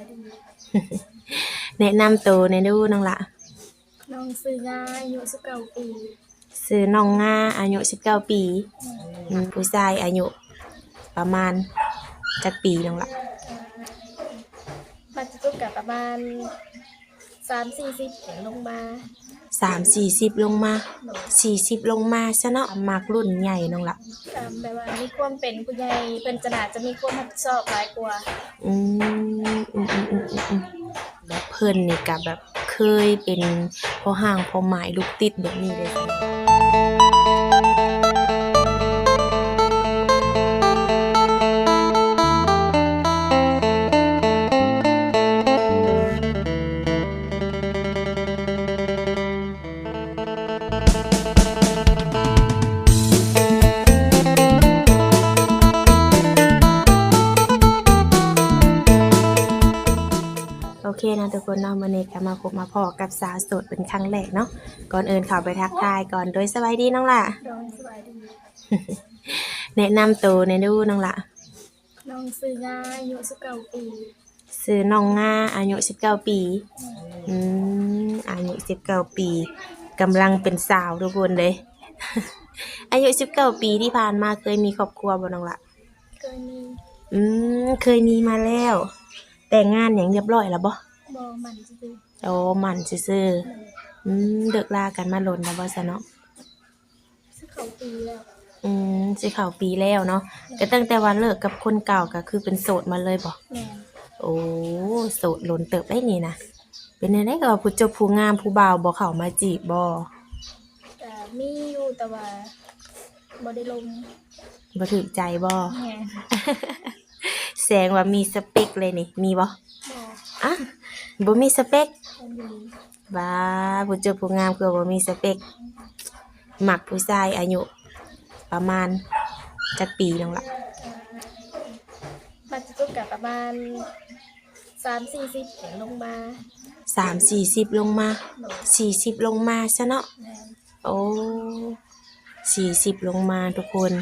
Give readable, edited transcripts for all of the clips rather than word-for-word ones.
ดี แนะนำตัวในอยดูน้องละน้องซื้องาอายุ19 ปีชื่อน้องงาอายุ19 ปีผู้ชายอายุประมาณจักปีน้องละปัจจุบันประมาณ3-40ลงมา30-40ลงมา40ลงมาซะเนาะมักรุ่นใหญ่น้องละแบบว่ามีความเป็นผู้ใหญ่เพิ่นจะน่าจะมีความรับผิดชอบหลายกว่าอืมแบบเพิ่นนี่ก็แบบเคยเป็นพ่อห้างพ่อหมายลูกติดแบบนี้เลยโอเคนะทุกคนเนาะมื้อนี้ก็มาพบมาพ้อกับสาวโสดเป็นครั้งแรกเนาะก่อนอื่นเข้าไปทักทายก่อนโดยสบายดีน้องล่ะ น้องสบายดี แนะนำตัวในอยดูน้องล่ะน้องซื้องาอายุ19 ปีชื่อน้องงาอายุ19 ปีอายุ19 ปีกำลังเป็นสาวทุกคนเลย อายุ19 ปีที่ผ่านมาเคยมีครอบครัวบ่น้องล่ะเคยมี เคยมีมาแล้ว แต่งงานอย่างเรียบร้อยแล้วบ่บ่หมั่นซื่อโอ้หมั่นซื่อๆเลิกลากันมาโลนแล้วบ่ซะเนาะสิเข้าปีแล้วสิเข้าปีแล้วเนาะก็ตั้งแต่ว่าเลิกกับคนเก่าก็คือเป็นโสดมาเลยบ่แม่นโอ้โสดโลนเติบได้นี่นะเป็นจังได๋ก็ว่าผู้เจ้าผู้งามผู้บ่าวบ่เข้ามาจีบบ่ ก็มีอยู่แต่ว่าบ่ได้ลงบ่ถูกใจบ่ แม่น แสดงว่ามีสเปคเลยนี่มีบ่บ่อะบ่มีสเปคบ่มี บ้าผู้เจ้าผู้งามคือบ่มีสเปคมักผู้ชายอายุประมาณจักปีน้องล่ะปัจจุบันประมาณ3-40ลงมา30-40ลงมา40ลงมาซะเนาะแม่นโอ้40ลงมาทุกคน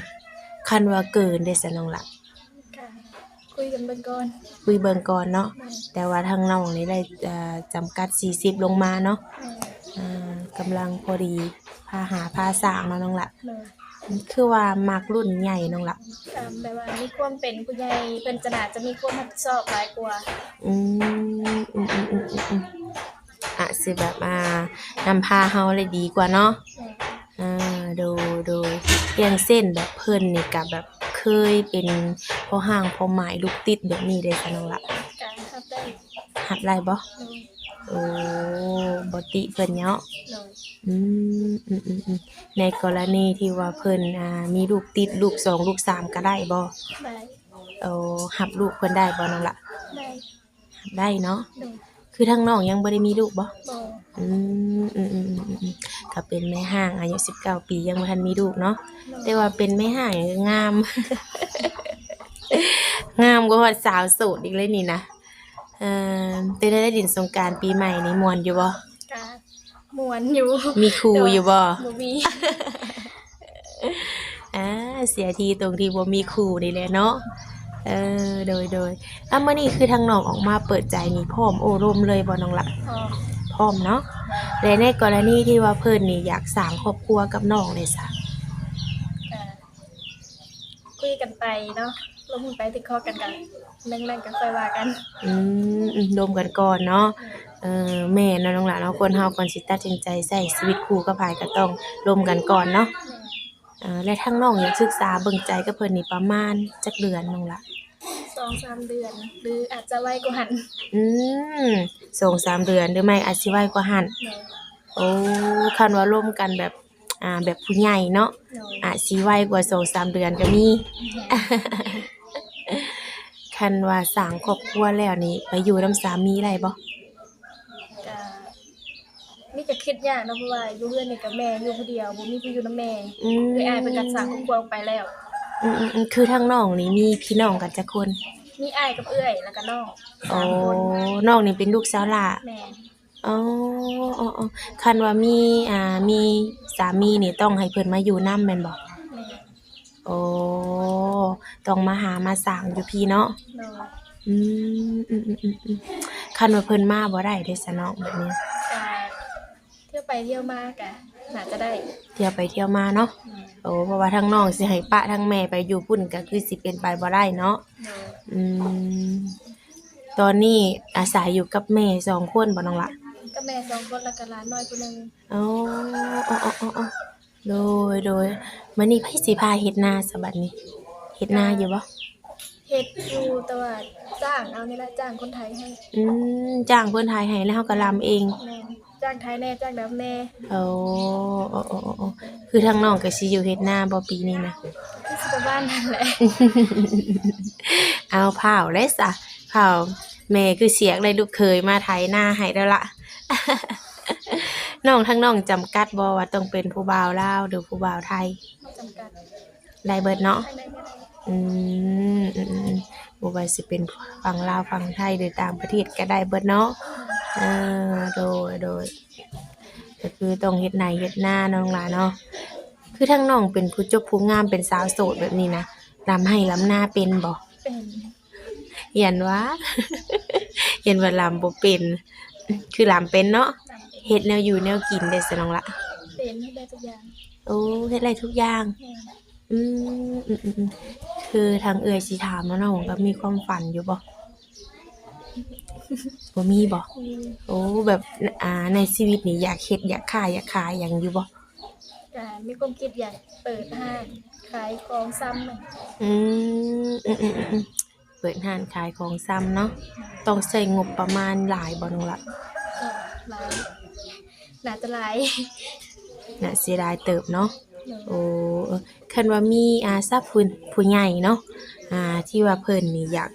คันว่าเกินได้ซะน้องล่ะค่ะคุยกันเบิ่งก่อนคุยเบิ่งก่อนเนาะแม่นแต่ว่าทางน้องนี่ได้จำกัด40ลงมาเนาะแม่นกำลังพอดีพาหาพาสร้างเนาะน้องล่ะเลย คือว่ามักรุ่นใหญ่น้องล่ะแบบว่ามีความเป็นผู้ใหญ่เพิ่นจะน่าจะมีความรับผิดชอบหลายกว่าอืมอาจสิแบบนำพาเฮาเลยดีกว่าเนาะโดยอย่างเส้นแบบเพิ่นนี่ก็แบบเคยเป็นพ่อห้างพ่อหมายลูกติดแบบนี้เลยค่ะน้องล่ะการรับได้รับได้บ่เลย โอ้บ่ติเพิ่นเนาะเลย อืมในกรณีที่ว่าเพิ่นมีลูกติดลูก2ลูก3ก็ได้บ่ได้ โอ้รับลูกเพิ่นได้บ่น้องล่ะได้ได้เนาะเลย คือทางน้องยังบ่ได้มีลูกบ่บ่อืมก็เป็นแม่ห้างอายุ19 ปียังบ่ทันมีลูกเนาะแต่ว่าเป็นแม่ห้างก็งาม งามกว่าฮอดสาวโสดอีกเลยนี่นะเป็นได้ดินสงกรานต์ปีใหม่นี่ม่วนอยู่บ่ก็ม่วนอยู่มีครูอยู่บ่บ่มี เสียทีตรงที่บ่มีครูนี่แหละเนาะโดยมื้อนี้คือทางน้องออกมาเปิดใจนี่พร้อมโอ้ร่มเลยบ่น้องล่ะพร้อมเนาะและในกรณีที่ว่าเพิ่นนี่อยากสร้างครอบครัวกับน้องเลยซะก็คุยกันไปเนาะลงไปที่คอกันกันแรงๆก็ค่อยว่ากันรวมกันก่อนเนาะแม่นเนาะน้องล่ะเนาะคนเฮาก่อนสิตัดสินใจใช้ชีวิตคู่กับไผก็ต้องร่วมกันก่อนเนาะและทางน้องอยากศึกษาเบิ่งใจกับเพิ่นนี่ประมาณจักเดือนน้องล่ะ2-3 เดือนหรืออาจจะไวกว่าหัน2-3 เดือนหรือไม่อาจสิไวกว่าหั้นโอ้คันว่าร่วมกันแบบแบบผู้ใหญ่เนาะอาจสิไวกว่า 2-3 เดือนก็มี คันว่าสร้างครอบครัวแล้วนี่ไปอยู่นำสามีได้บ่ก็มีก็คิดยากเนาะเพราะว่าอยู่เรือนนี่กับแม่อยู่ผู้เดียวบ่มีผู้อยู่นำแม่คืออ้ายเพิ่นก็สร้างครอบครัวออกไปแล้วคือทางน้องนี่มีพี่น้องกันจักคนมีอ้ายกับเอื้อยแล้วก็น้อง3คนน้องนี่เป็นลูกสาวหล้าแม่อ๋อคันว่ามีสามีนี่ต้องให้เพิ่นมาอยู่นำแม่นบ่โอ้ต้องมาหามาสร้างอยู่พี่เนาะเนาะ อืคันว่าเพิ่นมาบ่ได้เด้ซะน้องแบบนี้ ก็เที่ยวไปเที่ยวมากะน่าจะได้ เที่ยวไปเที่ยวมาเนาะโอ้เพราะว่าทั้งน้องสิให้ปะทั้งแม่ไปอยู่พุ่นก็คือสิเป็นไปบ่ได้เนาะ โดย อืมตอนนี้อาศัยอยู่กับแม่2คนบ่น้องละ ก็แม่2คนแล้วก็หลานน้อยผู้หนึง อ๋ออ๋อๆๆๆโดยมื้อนี้ไผสิพาเฮ็ดนาซะบัดนี้เฮ็ดนาอยู่บ่ เฮ็ดอยู่แต่ว่าจ้างเอานี่แหละจ้างคนไทยให้ จ้างเพิ่นถ่ายให้แล้วเราก็รำเอง แม่นจ้างไทยแน่จ้างดำแน่ โอ้คือทางน้องก็สิอยู่เฮ็ดนาบ่ปีนี้นะ คือสิประมาณนั้นแหละ เอาเผาได้ซะเผาแม่คือเสียกได้ลูกเคยมาไถนาให้แล้วล่ะ น้องทั้งน้องจำกัดบ่ว่าต้องเป็นผู้บ่าวลาวหรือผู้บ่าวไทย บ่จำกัด ได้เบิดเนาะ ทางใดก็ได้ อืมบ่ว่าสิเป็นฝั่งลาวฝั่งไทยหรือต่างประเทศก็ได้เบิดเนาะโดยก็คือต้องเฮ็ดไร่เฮ็ดนาเนาะน้องหลานเนาะคือทั้งน้องเป็นผู้จบผู้งามเป็นสาวโสดแบบนี้นะรำให้รำนาเป็นบ่ เป็น เห็นว่า เห็นว่าลำบ่เป็น คือลำเป็นเนาะ จำเป็น เฮ็ดแนวอยู่แนวกินได้ซะน้องละ เป็นให้ได้ทุกอย่าง โอ้เฮ็ดได้ทุกอย่าง แม่น อืมคือทางเอื้อยสิถามว่าน้องก็มีความฝันอยู่บ่บ่มีบ่ มี โอ้แบบในชีวิตนี่อยากเฮ็ดอยากขายหยังอยู่บ่ ก็มีความคิดอยากเปิดห้างขายของซ้ำอะ อืมเปิดร้านขายของซ้ำเนาะต้องใช้งบประมาณหลายบ่น้องละ ก็หลายน่าจะหลาย น่าเสียดายเติบเนาะ โดย โอ้คันว่ามีทราบผู้ใหญ่เนาะที่ว่าเพิ่นนี่อยาก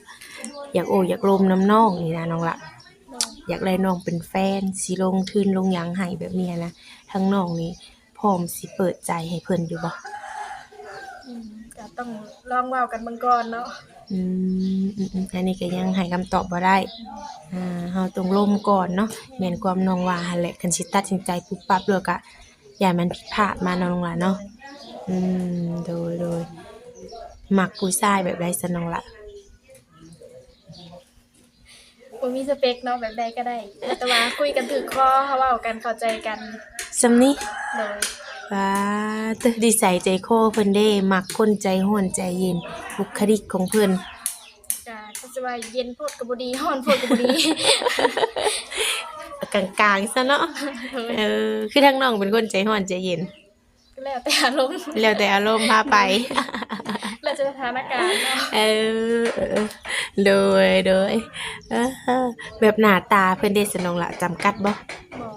โอ้อยากลมน้ำน้องนี่นะน้องละ โดย อยากได้น้องเป็นแฟนสิลงทุนลงหยังให้แบบเนี้ยนะทั้งน้องนี่พร้อมสิเปิดใจให้เพิ่นอยู่บ่ ก็ต้องลองเว้ากันเบิ่งก่อนเนาะ อือันนี้ก็ยังให้คำตอบบ่ได้เฮาต้องร่มก่อนเนาะแม่นความน้องว่าหั่นแหละคันสิตัดสินใจปุ๊บปั๊บแล้วก็อย่ามันผิดพลาดมาเนาะน้องล่ะเนาะโดยมักผู้ชายแบบใดซะน้องล่ะ บ่มีสเปคเนาะแบบใดก็ได้ แต่ว่าคุยกันถูกคอเฮาเว้ากันเข้าใจกัน ซำนี้ โดย ว้าดีใจใจคอเพิ่นเด้มักคนใจร้อนใจเย็นบุคลิกของเพิ่น ก็สิว่าเย็นโพดก็บ่ดีร้อนโพดก็บ่ดี กลางๆซะเนาะคือทั้งน้องเป็นคนใจร้อนใจเย็น ก็แล้วแต่อารมณ์ แล้วแต่อารมณ์พาไป แล้วแต่สถานการณ์เนาะ เออโดยเออแบบหน้าตาเพิ่นเด้สนองละจำกัดบ่ บ่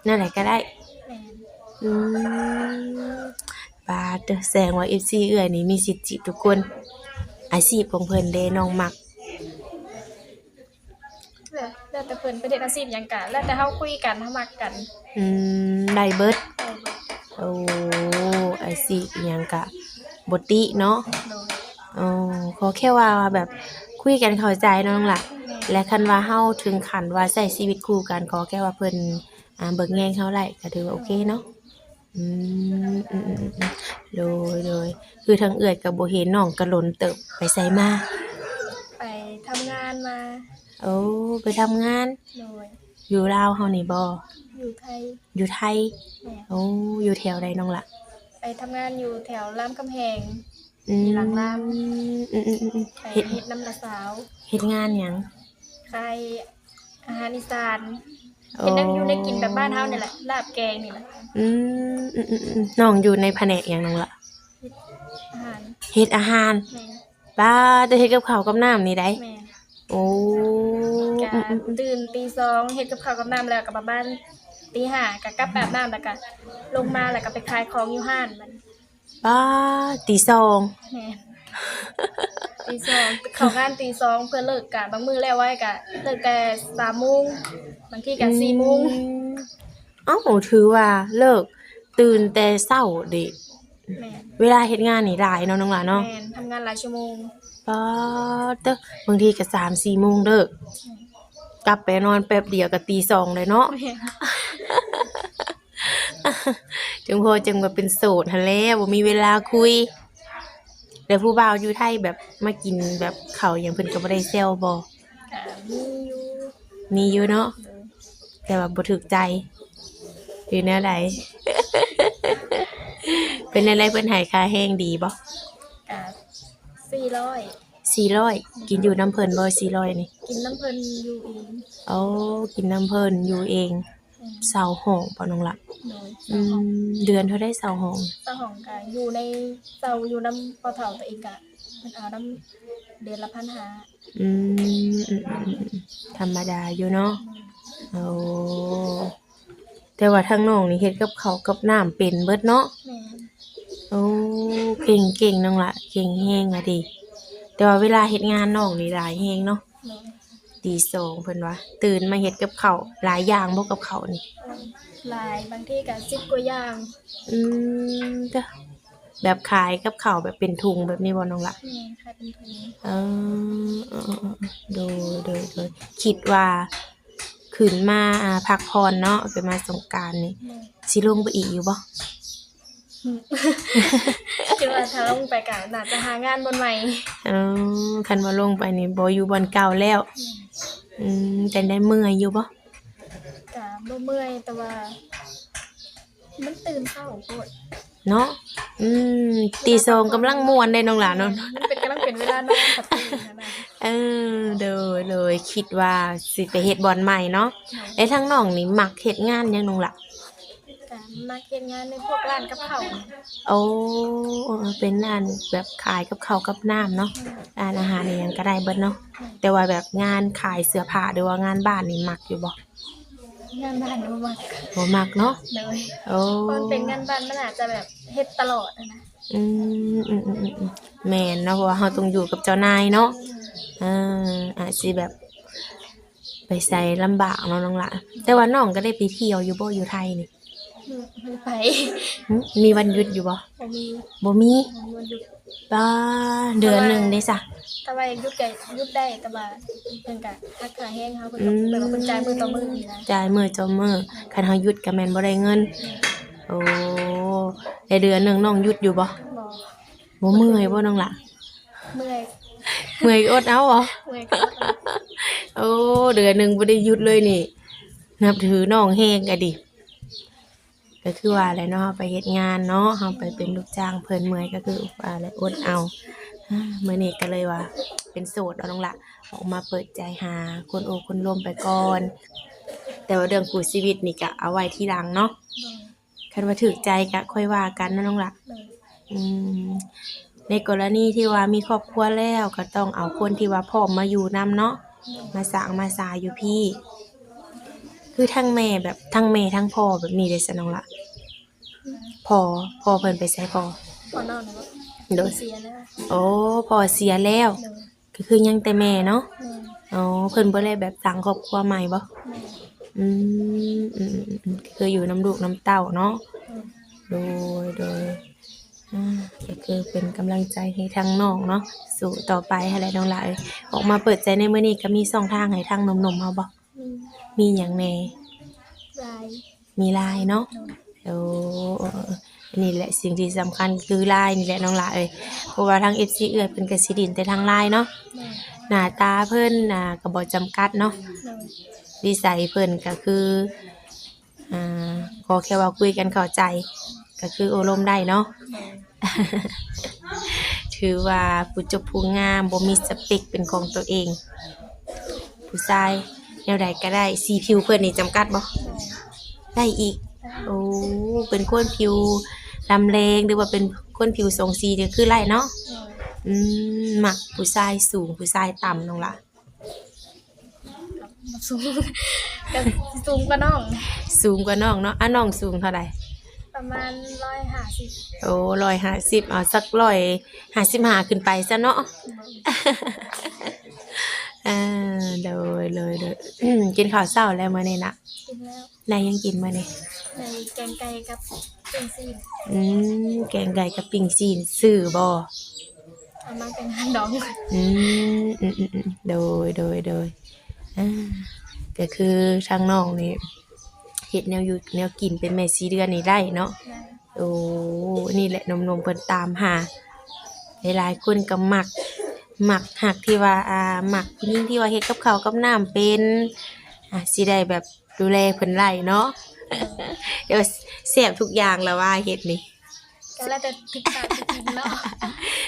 นั่นแหละก็ได้ แม่น อืมบาดแสดงว่า FC เอื้อยนี่มีสิทธิ์จีบทุกคน อาชีพของเพิ่นเด้น้องมัก แล้วแต่เพิ่นไปเฮ็ดอาชีพหยังก็แล้วแต่เฮาคุยกันเฮามักกัน ได้เบิด ได้เบิด โอ้อาชีพอิหยังก็บ่ติเนาะ โดย อ๋อขอแค่ว่าแบบคุยกันเข้าใจเนาะน้องล่ะ และคันว่าเฮาถึงขั้นว่าใช้ชีวิตคู่กันขอแค่ว่าเพิ่นเบิ่งแยงเฮาได้ก็ถือว่าโอเคเนาะอืมโดยคือทางเอื้อยก็บ่เห็นน้องก็หล่นเติบไปไสมา ไปทำงานมา โอ้ไปทำงาน โดย อยู่ลาวเฮานี่บ่ อยู่ไทย อยู่ไทย แม่น โอ้อยู่แถวใดน้องล่ะ ไปทำงานอยู่แถวรามคำแหง อืม หลังราม ไป เฮ็ด เฮ็ดน้ำละสาว เฮ็ดงานหยัง ขายอาหารอีสานเฮ็ดนั่งอยู่ในกินแบบบ้านเฮานี่แหละลาบแกงนี่แหละ อืมน้องอยู่ในแผนกหยังน้องล่ะ อาหาร เฮ็ดอาหาร แม่น ป้าจะเฮ็ดกับข้าวกับน้ำนี่ได้ แม่น โอ้ ก็ตื่นตี2เฮ็ดกับข้าวกับน้ำแล้วก็ประมาณตี5ก็กลับอาบน้ำแล้วก็ลงมาแล้วก็ไปขายของอยู่ห้านมัน ป้าตีสอง แม่นตี2เข้างานตี2เพื่อเลิกกะบางมื้อแล้วไว้ก็เลิกแต่3:00นบางทีก็4:00น เอ้าถือว่าเลิกตื่นแต่เช้าเด้ แม่น เวลาเฮ็ดงานนี่หลายเนาะน้องหลานเนาะ แม่นทำงานหลายชั่วโมง ป้าเด้อบางทีก็3-4 โมงเด้อกลับไปนอนแป๊บเดียวก็ตีสองเลยเนาะ แม่น จึงพอจึงว่าเป็นโสดหั่นแหละบ่มีเวลาคุย แล้วผู้บ่าวอยู่ไทยแบบมากินแบบข้าวหยังเพิ่นก็บ่ได้แซวบ่ ก็มีอยู่ มีอยู่เนาะ โดย แต่ว่าบ่ถูกใจหรือแนวใด เป็นอะไรเพิ่นให้ค่าแรงดีบ่ ก็400 400กินอยู่น้ำเพิ่นบ่400นี่ กินน้ำเพิ่นอยู่เอง โอ้กินน้ำเพิ่นอยู่เองเซาห้องบ่น้องละ โดย เดือนเท่าได้เซาห้อง เจ้าของก็อยู่ในเจ้าอยู่น้ำปอเฒ่าตัวเองก็เพิ่นเอาน้ำเดือนละ1,500 อืมธรรมดาอยู่เนาะโอ้แต่ว่าทางน้องนี่เฮ็ดกับข้าวกับน้ำเป็นเบิดเนาะ แม่น โอ้เก่งน้องละเก่งแฮงอะดิแต่ว่าเวลาเฮ็ดงานน้องนี่หลายแฮงเนาะ โดย ตีสองเพิ่นว่าตื่นมาเฮ็ดกับข้าวหลายอย่างบ่กับข้าวนี่ หลายบางทีก็10กว่าอย่าง จ้ะแบบขายกับข้าวแบบเป็นถุงแบบนี้บ่น้องละ แม่นค่ะเป็นถุง เอโดยคิดว่าขึ้นมาพักผ่อนเนาะไปมาสงกรานต์นี่ แม่น สิลงไปอีกอยู่บ่ คิดว่าถ้าลงไปก็น่าจะหางานบนใหม่ คันว่าลงไปนี่บ่อยู่บ่อนเก่าแล้วแต่ได้เมื่อยอยู่บ่ ก็บ่เมื่อยแต่ว่า มันตื่นเช้าโพด เนาะตีสองกำลังม่วนได้น้องหลานเนาะ มันเป็นกำลังเป็นเวลานอนกับตื่นนะ เลยคิดว่าสิไปเฮ็ดบ่อนใหม่เนาะแล้วทางน้องนี่มักเฮ็ดงานหยังน้องล่ะ ก็มาเฮ็ดงานในพวกร้านกับข้าวนี่ โอ้เป็นร้านแบบขายกับข้าวกับน้ำเนาะร้านอาหารนี่ยังก็ได้เบิดเนาะแต่ว่าแบบงานขายเสื้อผ้าหรือว่างานบ้านนี่มักอยู่บ่ งานบ้านบ่มัก บ่มักเนาะ เลย โอ้ ตอนเป็นงานบ้านมันอาจจะแบบเฮ็ดตลอดนะ อืมแม่นเนาะเพราะว่าเราต้องอยู่กับเจ้านายเนาะอาจสิแบบไปใส่ลำบากเนาะน้องละแต่ว่าน้องก็ได้ไปเที่ยวอยู่บ่อยู่ไทยนี่ ไม่ไป มีวันหยุดอยู่บ่ บ่มี บ่มี วันหยุด ป้าเดือนหนึงได้ซะ ถ้าว่าหยุดก็หยุดได้แต่ว่าเพิ่นก็ทักขาแห้งเฮาเพิ่นก็แบบว่าเพิ่นจ่ายมื้อต่อมื้อนี่นะ จ่ายมื้อต่อมื้อคันเฮาหยุดก็แม่นบ่ได้เงินโอ้แต่เดือนหนึงน้องหยุดอยู่บ่ บ่ บ่เมื่อยบ่น้องละ เมื่อย เมื่อยอดเอาบ่ เมื่อยก็ โอ้เดือนหนึงบ่ได้หยุดเลยนี่ นับถือน้องแฮงอะดิก็คือว่าแหละเนาะไปเฮ็ดงานเนาะเฮาไปเป็นลูกจ้างเพิ่นเมื่อยก็คือว่าแหละอดเอามื้อนี้ก็เลยว่า เป็นโสดเอาน้องละออกมาเปิดใจหาคนโอ้คนร่วมไปก่อน แต่ว่าเรื่องคู่ชีวิตนี่ก็เอาไว้ทีหลังเนาะคันว่าถูกใจก็ค่อยว่ากันนะน้องละ อืมในกรณีที่ว่ามีครอบครัวแล้วก็ต้องเอาคนที่ว่าพร้อมมาอยู่นำเนาะมาสร้างมาสาอยู่พี่ คือทั้งแม่แบบทั้งแม่ทั้งพ่อแบบนี้เลยซะน้องละพ่อเพิ่นไปใส่พ่อ พอนอนแล้ว โดย เสียแล้ว โอ้พ่อเสียแล้ว โดย ก็คือยังแต่แม่เนาะ แม่ อ๋อเพิ่นบ่ได้แบบสร้างครอบครัวใหม่บ่ แม่ อืคืออยู่น้ำลูกน้ำเต้าเนาะโดยก็คือเป็นกำลังใจให้ทางน้องเนาะสู่ต่อไปให้แล้วน้องหลายออกมาเปิดใจในมื้อนี้ก็มีช่องทางให้ทางหนุ่มๆเฮาบ่ มีหยังแหน่ ลาย มี LINE เนาะโอ้อันนี้แหละสิ่งที่สำคัญคือ LINE นี่แหละน้องหลายเอ้ยเพราะว่าทาง FC เอื้อยเพิ่นก็สิดินแต่ทาง LINE เนาะ แม่ หน้าตาเพิ่นก็บ่จำกัดเนาะ โดย นิสัยเพิ่นก็คือขอแค่ว่าคุยกันเข้าใจก็คือโอารมณ์ได้เนาะ ถือว่าผู้จบผู้งามบ่มีสเปคเป็นของตัวเอง ผู้ชายแนวใดก็ได้สีผิวเพิ่นนี่จำกัดบ่ได้อีกโอ้เป็นคนผิวลำแรงหรือว่าเป็นคนผิวทรงสีก็คือไล่เนาะมักผู้ชายสูงผู้ชายต่ำน้องล่ะ สูงก็สูงกว่าน้อง สูงกว่าน้องเนาะน้องสูงเท่าใด ประมาณ150 โอ้150เอาสัก155ขึ้นไปซะเนาะ โดยกินข้าวเช้าแล้วมื้อนี้น่ะ กินแล้ว ได้ยังกินมื้อนี้ ในแกงไก่กับเป็นซีน แกงไก่กับปิ้งซีนซื้อบ่ เอามาเป็นฮันดอง โดยก็คือทางน้องนี่เฮ็ดแนวอยู่แนวกินเป็นแม่สีเดือนนี่ได้เนาะโอ้นี่แหละหนุ่มๆเพิ่นตามหา หลายๆคนก็มักหักที่ว่ามักผู้หญิงที่ว่าเฮ็ดกับข้าวกับน้ำเป็นสิได้แบบดูแลเพิ่นไล่เนาะ เดี๋ยวแซ่บทุกอย่างแล้วว่าเฮ็ดนี่ ก็แล้วแต่ถึกปากจะกินเนาะ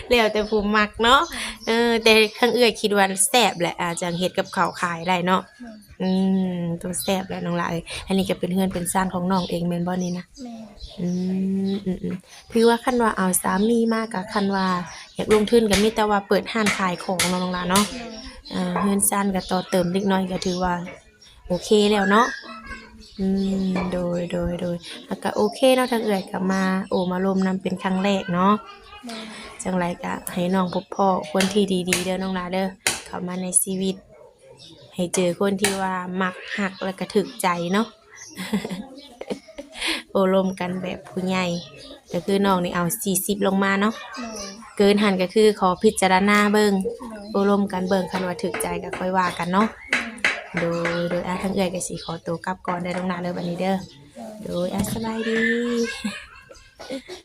แล้วแต่ผู้มักเนาะแต่ทางเอื้อยคิดว่าแซ่บแหละจังเฮ็ดกับข้าวขายได้เนาะต้องแซ่บแหละน้องหลาเอ้ยอันนี้ก็เป็นเฮือนเป็นซ่านของน้องเองแม่นบ่นี่นะ แม่ อืมถือว่าคันว่าเอาสามีมาก็คันว่าอยากลงทุนก็มีแต่ว่าเปิดร้านขายของเนาะน้องหลาเนาะเฮือนซ่านก็ต่อเติมเล็กน้อยก็ถือว่าโอเคแล้วเนาะโดยแล้วก็โอเคเนาะทางเอื้อยก็มามาร่วมนำเป็นครั้งแรกเนาะ แม่ จังไรก็ให้น้องพบพ่อคนที่ดีๆเด้อน้องลาเด้อเข้ามาในชีวิตให้เจอคนที่ว่ามักหักแล้วก็ถึกใจเนาะ โอลมกันแบบผู้ใหญ่ก็คือน้องนี่เอา40ลงมาเนาะ แม่ เกินหันก็คือขอพิจารณาเบิ่ง แม่ โอลมกันเบิ่งคันว่าถึกใจก็ค่อยว่ากันเนาะโดยทางเอื้อยก็สิขอตัวกลับก่อนได้อน้องลาเด้อบัดนี้เด้อโดยสบายดี